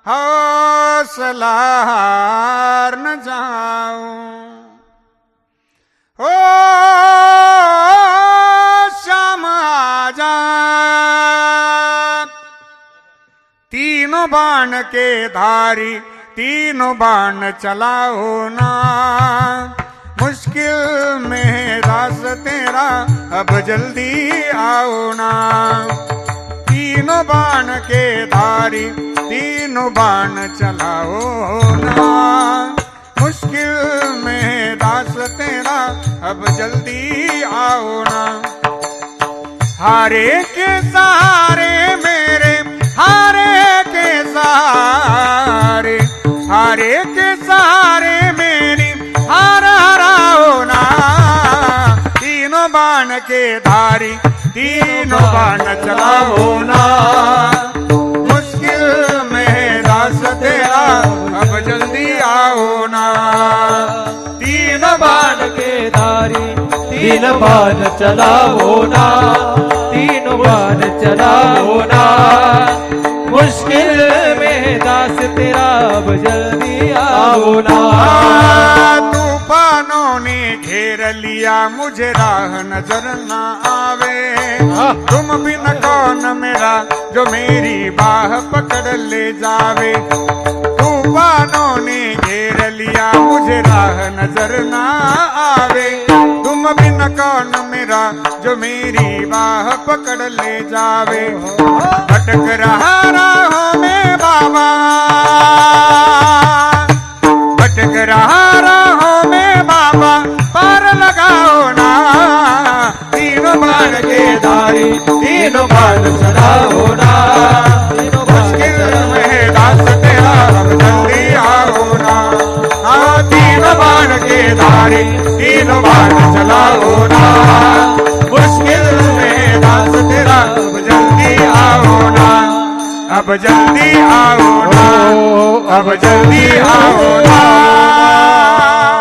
हौसला हार न जाऊं। ओ शाम आजा, तीनों बाण के धारी तीनों बाण चलाओ ना। मुश्किल में रास तेरा अब जल्दी आओ ना। तीनों बाण के धारी तीनों बाण चलाओ ना। मुश्किल में रास तेरा अब जल्दी आओ ना। हारे के सहारे मेरे, हारे के सहारे, हारे के सहारे मेरी हार हराओ ना। तीनों बाण के धारी तीनों बाण चलाओ ना। मुश्किल में रास तेरा अब जल्दी आओ ना। तीनों बाण के धारी तीन बाण चलाओ ना। तीनों बाण चलाओ ना। मुश्किल में दास तेरा अब जल्दी आओ ना। तूफानों ने घेर लिया मुझे राह नजर न आवे। तुम बिन कौन मेरा जो मेरी बाह पकड़ ले जावे। तूफानों ने घेर लिया मुझे राह नजर न आवे। तुम बिन कौन मेरा जो मेरी बाह पकड़ ले जावे। भटक रहा राहों में बाबा, भटक रहा राहों में बाबा, पार लगाओ ना। तीनों बाण के धारी तीनों बाण चलाओ ना। मुश्किल में दास तेरा अब जल्दी आओ ना। हाँ, तीनों बाण के धारी तीनों बाण चलाओ ना। मुश्किल में दास तेरा अब जल्दी आओ ना। अब जल्दी आओ ना, अब जल्दी आओ ना।